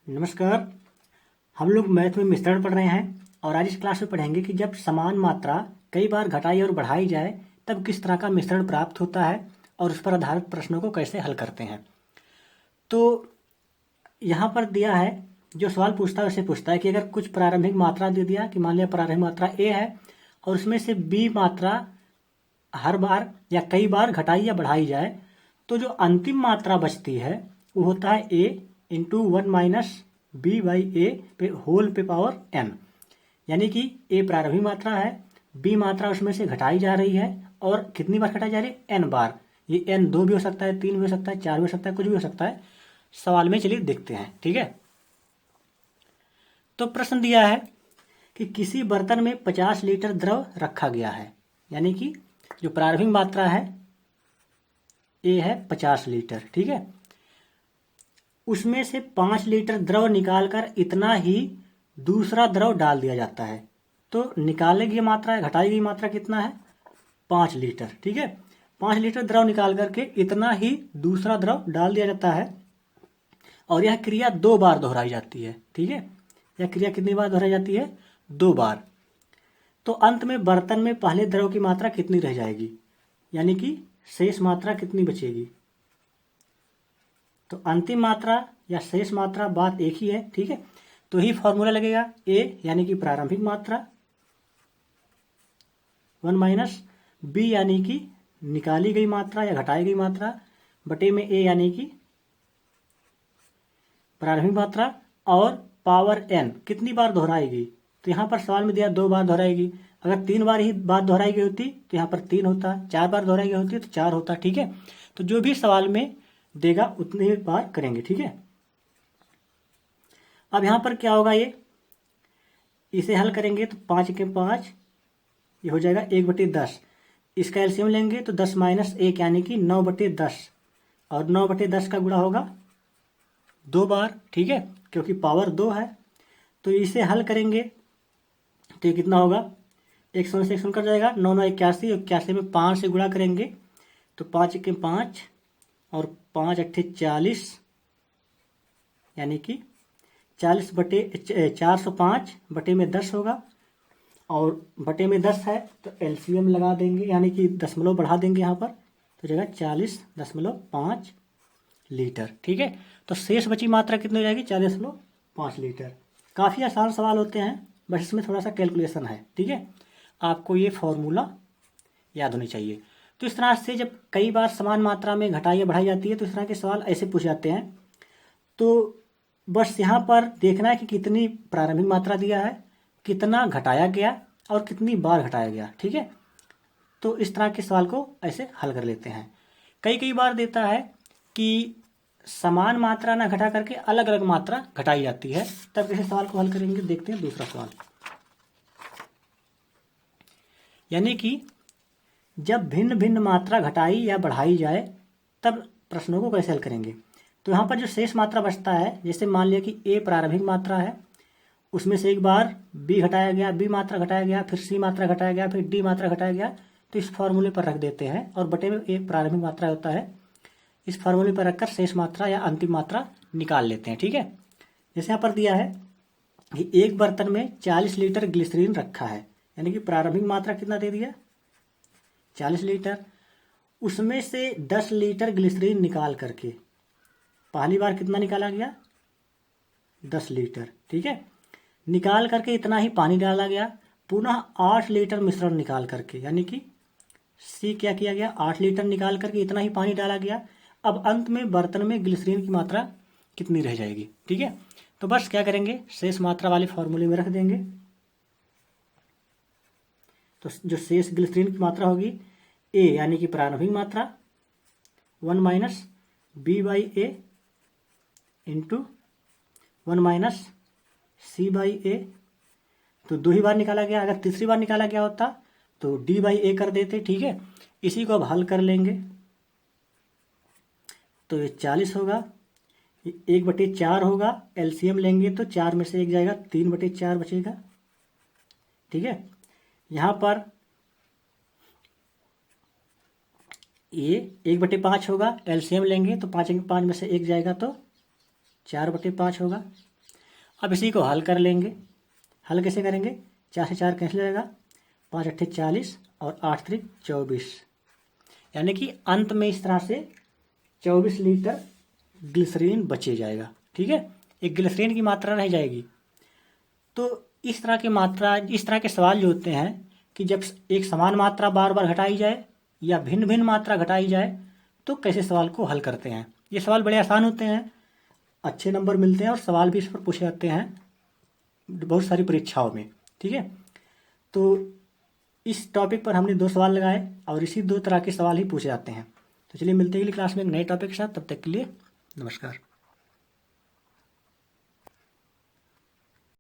नमस्कार। हम लोग मैथ में मिश्रण पढ़ रहे हैं और आज इस क्लास में पढ़ेंगे कि जब समान मात्रा कई बार घटाई और बढ़ाई जाए तब किस तरह का मिश्रण प्राप्त होता है और उस पर आधारित प्रश्नों को कैसे हल करते हैं। तो यहाँ पर दिया है, जो सवाल पूछता है उसे पूछता है कि अगर कुछ प्रारंभिक मात्रा दे दिया कि मान लिया प्रारंभिक मात्रा ए है और उसमें से बी मात्रा हर बार या कई बार घटाई या बढ़ाई जाए तो जो अंतिम मात्रा बचती है वो होता है ए इंटू 1 - b/a पे होल पे पावर n। यानी कि ए प्रारंभिक मात्रा है, बी मात्रा उसमें से घटाई जा रही है और कितनी बार घटाई जा रही है, n बार। ये n 2 भी हो सकता है, 3 भी हो सकता है, 4 भी हो सकता है, कुछ भी हो सकता है। सवाल में चलिए देखते हैं, ठीक है। तो प्रश्न दिया है कि किसी बर्तन में 50 लीटर द्रव रखा गया है, यानी कि जो प्रारंभिक मात्रा है ए है 50 लीटर, ठीक है। उसमें से 5 लीटर द्रव निकालकर इतना ही दूसरा द्रव डाल दिया जाता है। तो निकाले गई मात्रा है, घटाई गई मात्रा कितना है, 5 लीटर, ठीक है। 5 लीटर द्रव निकाल करके इतना ही दूसरा द्रव डाल दिया जाता है और यह क्रिया 2 बार दोहराई जाती है, ठीक है। यह क्रिया कितनी बार दोहराई जाती है, 2 बार। तो अंत में बर्तन में पहले द्रव की मात्रा कितनी रह जाएगी, यानी कि शेष मात्रा कितनी बचेगी। तो अंतिम मात्रा या शेष मात्रा बात एक ही है, ठीक है। तो ही फॉर्मूला लगेगा ए यानी कि प्रारंभिक मात्रा 1 - बी यानी कि निकाली गई मात्रा या घटाई गई मात्रा बटे में ए यानी कि प्रारंभिक मात्रा और पावर n कितनी बार दोहराएगी। तो यहाँ पर सवाल में दिया 2 बार दोहराएगी। अगर 3 बार ही बात दोहराई गई होती तो यहाँ पर 3 होता, 4 बार दोहराई गई होती तो 4 होता, ठीक है। तो जो भी सवाल में देगा उतनी ही बार करेंगे, ठीक है। अब यहाँ पर क्या होगा, ये इसे हल करेंगे तो 5 के 5 ये हो जाएगा 1/10। इसका एलसीएम लेंगे तो 10 - 1 यानी कि 9/10 और 9/10 का गुणा होगा 2 बार, ठीक है, क्योंकि पावर 2 है। तो इसे हल करेंगे तो ये कितना होगा, 100 से 100 कट जाएगा, 9 - 9 81, 81 में 5 से गुणा करेंगे तो 5 के 5 और 5 × 8 40 यानी कि 405 बटे में 10 होगा और बटे में 10 है तो एलसीएम लगा देंगे यानी कि दशमलव बढ़ा देंगे यहाँ पर, तो जगह 40.5 लीटर, ठीक है। तो शेष बची मात्रा कितनी हो जाएगी, 40.5 लीटर। काफ़ी आसान सवाल होते हैं, बस इसमें थोड़ा सा कैलकुलेशन है, ठीक है। आपको ये फॉर्मूला याद होनी चाहिए। तो इस तरह से जब कई बार समान मात्रा में घटाई या बढ़ाई जाती है तो इस तरह के सवाल ऐसे पूछ जाते हैं। तो बस यहाँ पर देखना है कि कितनी प्रारंभिक मात्रा दिया है, कितना घटाया गया और कितनी बार घटाया गया, ठीक है। तो इस तरह के सवाल को ऐसे हल कर लेते हैं। कई कई बार देता है कि समान मात्रा ना घटा करके अलग अलग मात्रा घटाई जाती है, तब कैसे सवाल को हल करेंगे, देखते हैं दूसरा सवाल। यानी कि जब भिन्न भिन्न मात्रा घटाई या बढ़ाई जाए तब प्रश्नों को कैसे हल करेंगे। तो यहाँ पर जो शेष मात्रा बचता है, जैसे मान लिया कि ए प्रारंभिक मात्रा है, उसमें से एक बार बी घटाया गया, बी मात्रा घटाया गया, फिर सी मात्रा घटाया गया, फिर डी मात्रा घटाया गया, तो इस फॉर्मूले पर रख देते हैं और बटे में एक प्रारंभिक मात्रा होता है, इस फॉर्मूले पर रखकर शेष मात्रा या अंतिम मात्रा निकाल लेते हैं, ठीक है। जैसे यहाँ पर दिया है कि एक बर्तन में 40 लीटर ग्लिसरीन रखा है, यानी कि प्रारंभिक मात्रा कितना दे दिया, 40 लीटर। उसमें से 10 लीटर ग्लिसरीन निकाल करके पहली बार कितना निकाला गया, 10 लीटर, ठीक है। निकाल करके इतना ही पानी डाला गया, पुनः 8 लीटर मिश्रण निकाल करके, यानी कि सी क्या किया गया, 8 लीटर निकाल करके इतना ही पानी डाला गया। अब अंत में बर्तन में ग्लिसरीन की मात्रा कितनी रह जाएगी, ठीक है। तो बस क्या करेंगे, शेष मात्रा वाले फॉर्मूले में रख देंगे। तो जो शेष ग्लिसरीन की मात्रा होगी ए यानी कि प्रारंभिक मात्रा 1 - b/a इंटू 1 - c/a। तो 2 ही बार निकाला गया, अगर तीसरी बार निकाला गया होता तो d/a कर देते, ठीक है। इसी को अब हल कर लेंगे तो ये 40 होगा, 1/4 होगा, एलसीएम लेंगे तो 4 में से 1 जाएगा, 3/4 बचेगा, ठीक है। यहाँ पर ये 1/5 होगा, एलसीएम लेंगे तो 5 में से 1 जाएगा तो 4/5 होगा, अब इसी को हल कर लेंगे। हल कैसे करेंगे? 4 से 4 कैंसिल हो जाएगा, 5 अट्ठे 40 और 8 त्रिक 24, यानी कि अंत में इस तरह से 24 लीटर ग्लिसरीन बचे जाएगा। ठीक है, एक ग्लिसरीन की मात्रा रह जाएगी। तो इस तरह की मात्रा, इस तरह के सवाल जो होते हैं कि जब एक समान मात्रा बार बार घटाई जाए या भिन्न भिन्न मात्रा घटाई जाए तो कैसे सवाल को हल करते हैं। ये सवाल बड़े आसान होते हैं, अच्छे नंबर मिलते हैं और सवाल भी इस पर पूछे जाते हैं बहुत सारी परीक्षाओं में। ठीक है, तो इस टॉपिक पर हमने 2 सवाल लगाए और इसी 2 तरह के सवाल ही पूछे जाते हैं। तो चलिए मिलते हैं अगली क्लास में एक नए टॉपिक के साथ। तब तक के लिए नमस्कार।